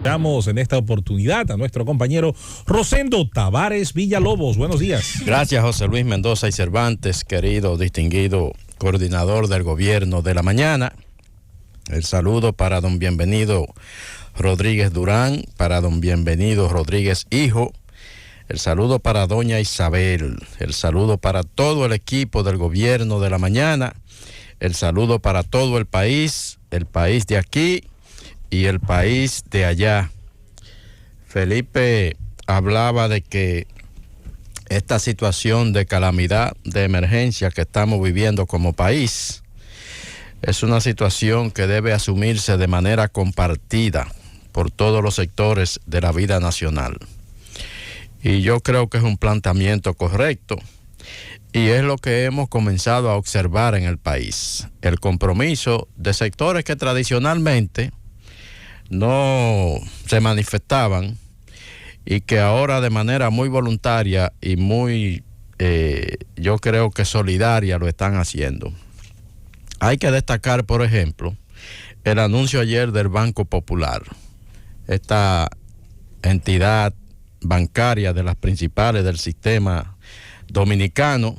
Damos en esta oportunidad a nuestro compañero Rosendo Tavares Villalobos. Buenos días. Gracias, José Luis Mendoza y Cervantes, querido, distinguido coordinador del gobierno de la mañana. El saludo para don Bienvenido Rodríguez Durán, para don Bienvenido Rodríguez Hijo. El saludo para doña Isabel. El saludo para todo el equipo del gobierno de la mañana. El saludo para todo el país de aquí y el país de allá. Felipe hablaba de que esta situación de calamidad, de emergencia que estamos viviendo como país, es una situación que debe asumirse de manera compartida por todos los sectores de la vida nacional. Y yo creo que es un planteamiento correcto y es lo que hemos comenzado a observar en el país. El compromiso de sectores que tradicionalmente no se manifestaban y que ahora de manera muy voluntaria y muy, yo creo que solidaria lo están haciendo. Hay que destacar, por ejemplo, el anuncio ayer del Banco Popular, esta entidad bancaria de las principales del sistema dominicano,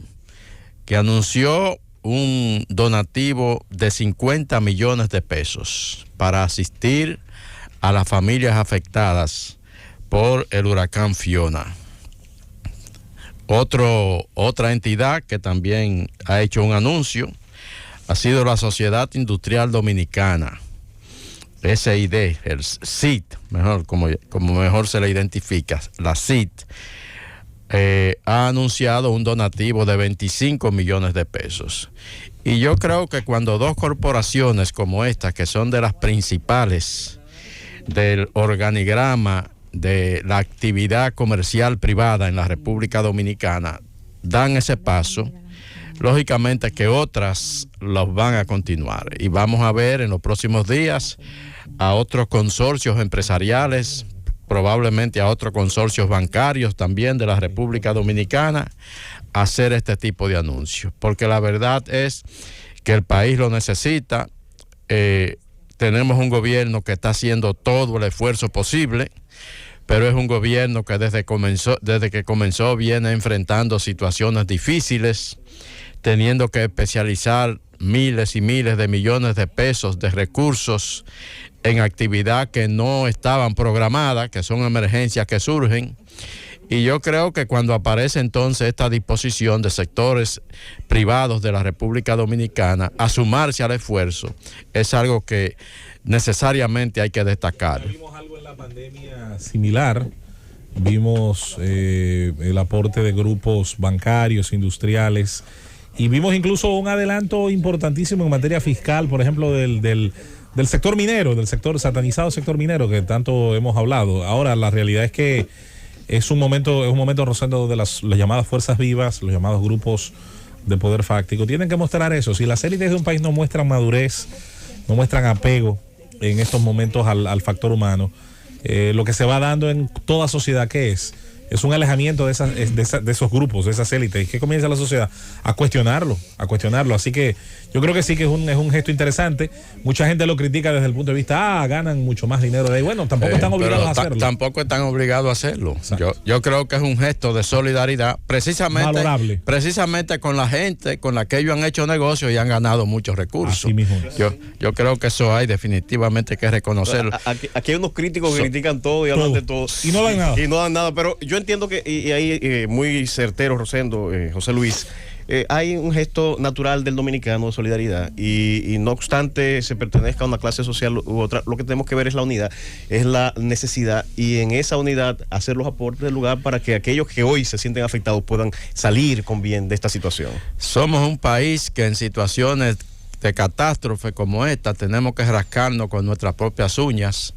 que anunció un donativo de 50 millones de pesos para asistir a las familias afectadas por el huracán Fiona. Otra entidad que también ha hecho un anuncio ha sido la Sociedad Industrial Dominicana, SID, el SID, como mejor se le identifica, la SID, ha anunciado un donativo de 25 millones de pesos. Y yo creo que cuando dos corporaciones como esta, que son de las principales del organigrama de la actividad comercial privada en la República Dominicana, dan ese paso, lógicamente que otras los van a continuar. Y vamos a ver en los próximos días a otros consorcios empresariales, probablemente a otros consorcios bancarios también de la República Dominicana, hacer este tipo de anuncios. Porque la verdad es que el país lo necesita. Tenemos un gobierno que está haciendo todo el esfuerzo posible, pero es un gobierno que desde que comenzó viene enfrentando situaciones difíciles, teniendo que especializar miles y miles de millones de pesos de recursos en actividad que no estaban programadas, que son emergencias que surgen. Y yo creo que cuando aparece entonces esta disposición de sectores privados de la República Dominicana a sumarse al esfuerzo, es algo que necesariamente hay que destacar. Vimos algo en la pandemia similar, vimos el aporte de grupos bancarios, industriales, y vimos incluso un adelanto importantísimo en materia fiscal, por ejemplo, del sector minero, del sector satanizado sector minero que tanto hemos hablado. Ahora, la realidad es que es un momento, Rosendo, de las llamadas fuerzas vivas, los llamados grupos de poder fáctico. Tienen que mostrar eso. Si las élites de un país no muestran madurez, no muestran apego en estos momentos al factor humano, lo que se va dando en toda sociedad, ¿qué es? Es un alejamiento de esos grupos, de esas élites. ¿Qué comienza la sociedad? A cuestionarlo. Así que yo creo que sí que es un gesto interesante. Mucha gente lo critica desde el punto de vista, ganan mucho más dinero de ahí. Bueno, tampoco están obligados a hacerlo. Tampoco están obligados a hacerlo. Yo creo que es un gesto de solidaridad, precisamente con la gente con la que ellos han hecho negocios y han ganado muchos recursos. Así mismo. Yo creo que eso hay definitivamente que reconocerlo. Aquí hay unos críticos que critican todo y hablan de todo. Y no dan nada. Y no dan nada, pero yo entiendo que, y ahí muy certero, Rosendo, José Luis, hay un gesto natural del dominicano de solidaridad y no obstante se pertenezca a una clase social u otra, lo que tenemos que ver es la unidad, es la necesidad y en esa unidad hacer los aportes del lugar para que aquellos que hoy se sienten afectados puedan salir con bien de esta situación. Somos un país que en situaciones de catástrofe como esta tenemos que rascarnos con nuestras propias uñas.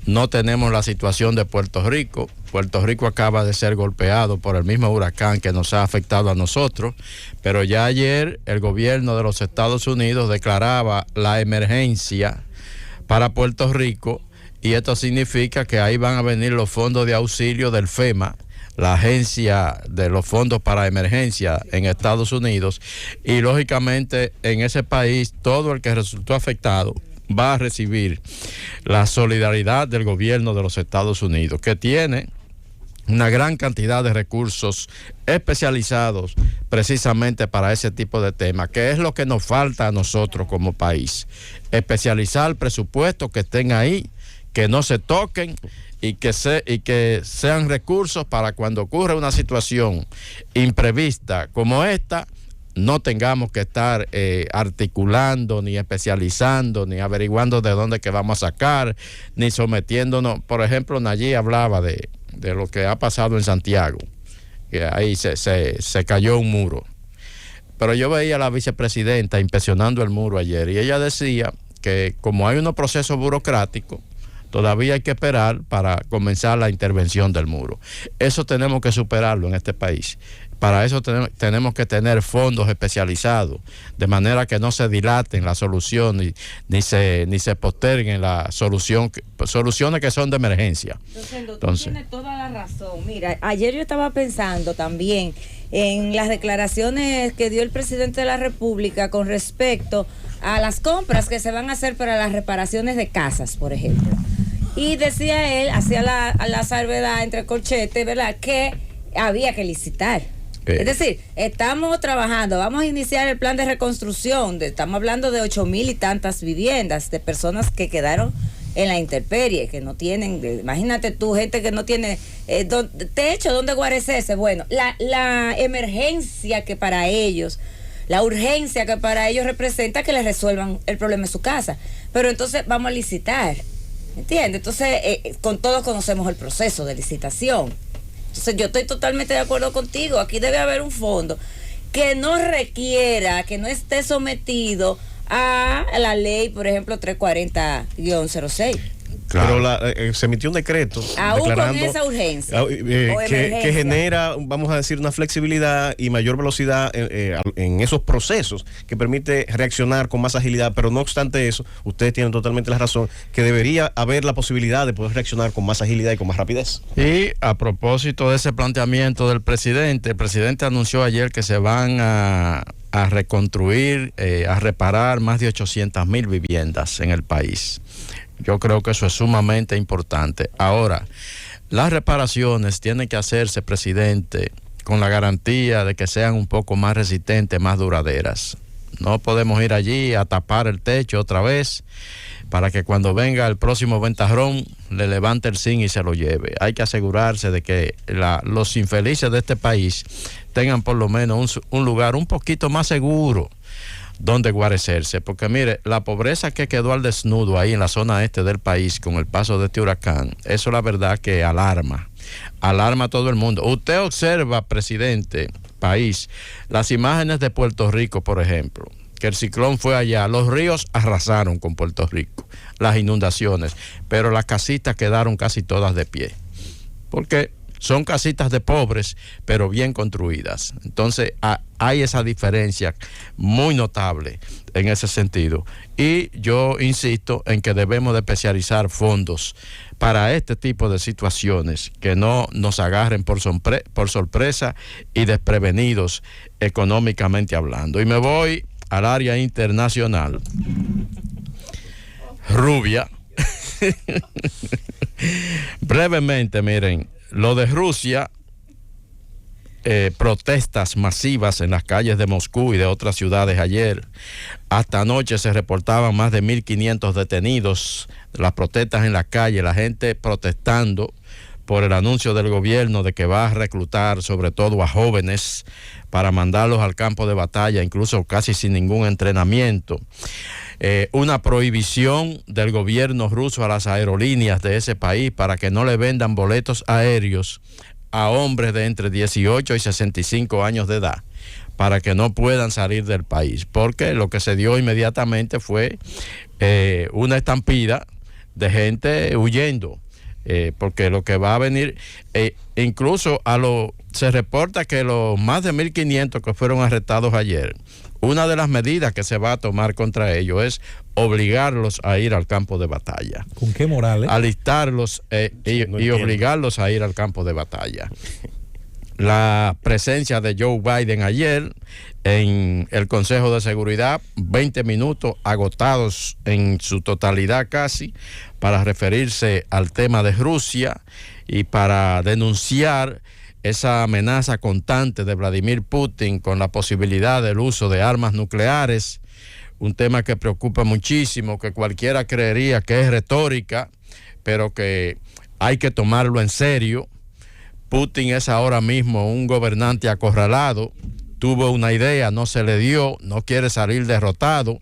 No tenemos la situación de Puerto Rico. Puerto Rico acaba de ser golpeado por el mismo huracán que nos ha afectado a nosotros, pero ya ayer el gobierno de los Estados Unidos declaraba la emergencia para Puerto Rico y esto significa que ahí van a venir los fondos de auxilio del FEMA, la agencia de los fondos para emergencia en Estados Unidos, y lógicamente en ese país todo el que resultó afectado va a recibir la solidaridad del gobierno de los Estados Unidos, que tiene una gran cantidad de recursos especializados precisamente para ese tipo de temas, que es lo que nos falta a nosotros como país. Especializar presupuestos que estén ahí, que no se toquen y que sean recursos para cuando ocurra una situación imprevista como esta, no tengamos que estar articulando, ni especializando, ni averiguando de dónde que vamos a sacar, ni sometiéndonos. Por ejemplo, Nayib hablaba de lo que ha pasado en Santiago, que ahí se cayó un muro. Pero yo veía a la vicepresidenta inspeccionando el muro ayer y ella decía que como hay unos procesos burocráticos, todavía hay que esperar para comenzar la intervención del muro. Eso tenemos que superarlo en este país. Para eso tenemos que tener fondos especializados, de manera que no se dilaten la solución ni se posterguen la soluciones que son de emergencia. Entonces, tú tienes toda la razón. Mira, ayer yo estaba pensando también en las declaraciones que dio el presidente de la República con respecto a las compras que se van a hacer para las reparaciones de casas, por ejemplo. Y decía él, hacía la salvedad entre corchetes, ¿verdad?, que había que licitar. Es decir, estamos trabajando, vamos a iniciar el plan de reconstrucción, estamos hablando de 8,000 y tantas viviendas, de personas que quedaron en la intemperie, que no tienen, imagínate tú, gente que no tiene techo donde guarecerse. Bueno, la emergencia que para ellos, la urgencia que para ellos representa que les resuelvan el problema en su casa. Pero entonces vamos a licitar, ¿entiendes? Entonces, con todos conocemos el proceso de licitación. Entonces yo estoy totalmente de acuerdo contigo. Aquí debe haber un fondo que no requiera, que no esté sometido a la ley, por ejemplo, 340-06. Claro. Pero se emitió un decreto aún declarando con esa urgencia que genera, vamos a decir, una flexibilidad y mayor velocidad en esos procesos, que permite reaccionar con más agilidad. Pero no obstante eso, ustedes tienen totalmente la razón, que debería haber la posibilidad de poder reaccionar con más agilidad y con más rapidez. Y a propósito de ese planteamiento del presidente, el presidente anunció ayer que se van a reconstruir, a reparar más de 800,000 viviendas en el país. Yo creo que eso es sumamente importante. Ahora, las reparaciones tienen que hacerse, presidente, con la garantía de que sean un poco más resistentes, más duraderas. No podemos ir allí a tapar el techo otra vez para que cuando venga el próximo ventarrón le levante el zinc y se lo lleve. Hay que asegurarse de que los infelices de este país tengan por lo menos un lugar un poquito más seguro donde guarecerse, porque mire, la pobreza que quedó al desnudo ahí en la zona este del país con el paso de este huracán, eso la verdad que alarma a todo el mundo. Usted observa, presidente, país, las imágenes de Puerto Rico, por ejemplo, que el ciclón fue allá, los ríos arrasaron con Puerto Rico, las inundaciones, pero las casitas quedaron casi todas de pie, porque son casitas de pobres, pero bien construidas. Entonces, hay esa diferencia muy notable en ese sentido. Y yo insisto en que debemos de especializar fondos para este tipo de situaciones, que no nos agarren por sorpresa y desprevenidos económicamente hablando. Y me voy al área internacional. Rubia. Brevemente, miren. Lo de Rusia, protestas masivas en las calles de Moscú y de otras ciudades ayer. Hasta anoche se reportaban más de 1.500 detenidos. Las protestas en la calle, la gente protestando por el anuncio del gobierno de que va a reclutar sobre todo a jóvenes para mandarlos al campo de batalla, incluso casi sin ningún entrenamiento. Una prohibición del gobierno ruso a las aerolíneas de ese país para que no le vendan boletos aéreos a hombres de entre 18 y 65 años de edad, para que no puedan salir del país, porque lo que se dio inmediatamente fue una estampida de gente huyendo, porque lo que va a venir, incluso se reporta que los más de 1.500 que fueron arrestados ayer, una de las medidas que se va a tomar contra ellos es obligarlos a ir al campo de batalla. ¿Con qué moral? Alistarlos y obligarlos a ir al campo de batalla. la presencia de Joe Biden ayer en el Consejo de Seguridad, 20 minutos agotados en su totalidad casi, para referirse al tema de Rusia y para denunciar esa amenaza constante de Vladimir Putin con la posibilidad del uso de armas nucleares, un tema que preocupa muchísimo, que cualquiera creería que es retórica, pero que hay que tomarlo en serio. Putin es ahora mismo un gobernante acorralado, tuvo una idea, no se le dio, no quiere salir derrotado.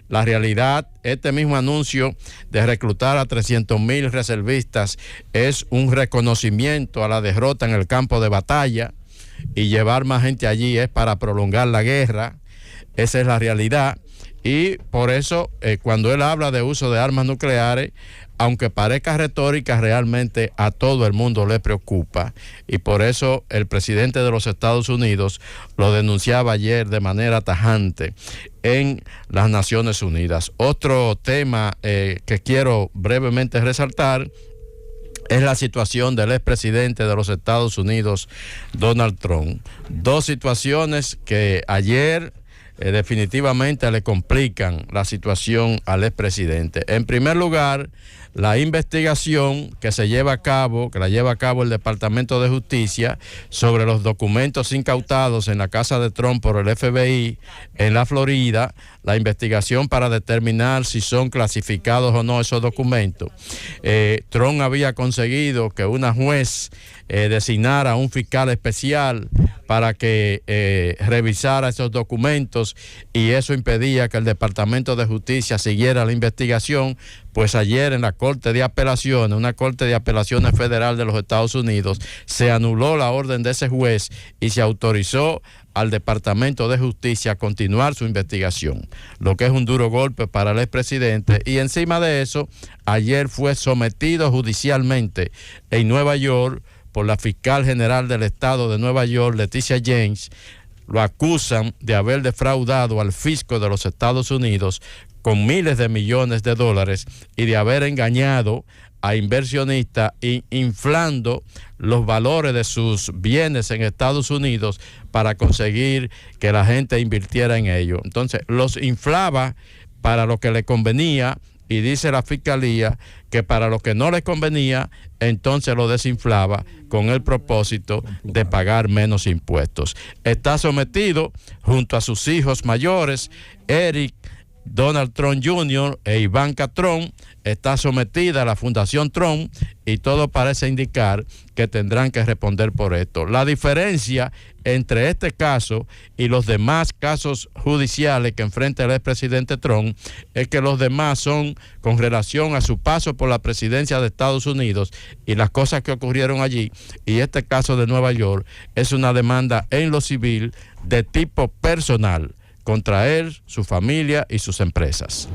La realidad, este mismo anuncio de reclutar a 300,000 reservistas es un reconocimiento a la derrota en el campo de batalla, y llevar más gente allí es para prolongar la guerra. Esa es la realidad. Y por eso, cuando él habla de uso de armas nucleares, aunque parezca retórica, realmente a todo el mundo le preocupa. Y por eso el presidente de los Estados Unidos lo denunciaba ayer de manera tajante en las Naciones Unidas. Otro tema que quiero brevemente resaltar es la situación del expresidente de los Estados Unidos, Donald Trump. Dos situaciones que ayer definitivamente le complican la situación al expresidente. En primer lugar, la investigación que se lleva a cabo, que la lleva a cabo el Departamento de Justicia sobre los documentos incautados en la casa de Trump por el FBI en la Florida, la investigación para determinar si son clasificados o no esos documentos. Trump había conseguido que una juez designara a un fiscal especial para que revisara esos documentos, y eso impedía que el Departamento de Justicia siguiera la investigación. Pues ayer en la Corte de Apelaciones, una Corte de Apelaciones Federal de los Estados Unidos, se anuló la orden de ese juez y se autorizó al Departamento de Justicia a continuar su investigación, lo que es un duro golpe para el expresidente. Y encima de eso, ayer fue sometido judicialmente en Nueva York por la fiscal general del estado de Nueva York, Leticia James. Lo acusan de haber defraudado al fisco de los Estados Unidos con miles de millones de dólares y de haber engañado a inversionistas inflando los valores de sus bienes en Estados Unidos para conseguir que la gente invirtiera en ello. Entonces los inflaba para lo que le convenía, y dice la fiscalía que para lo que no le convenía, entonces lo desinflaba con el propósito de pagar menos impuestos. Está sometido junto a sus hijos mayores, Eric, Donald Trump Jr. e Ivanka Trump. Está sometida a la Fundación Trump, y todo parece indicar que tendrán que responder por esto. La diferencia entre este caso y los demás casos judiciales que enfrenta el expresidente Trump es que los demás son con relación a su paso por la presidencia de Estados Unidos y las cosas que ocurrieron allí, y este caso de Nueva York es una demanda en lo civil de tipo personal contra él, su familia y sus empresas.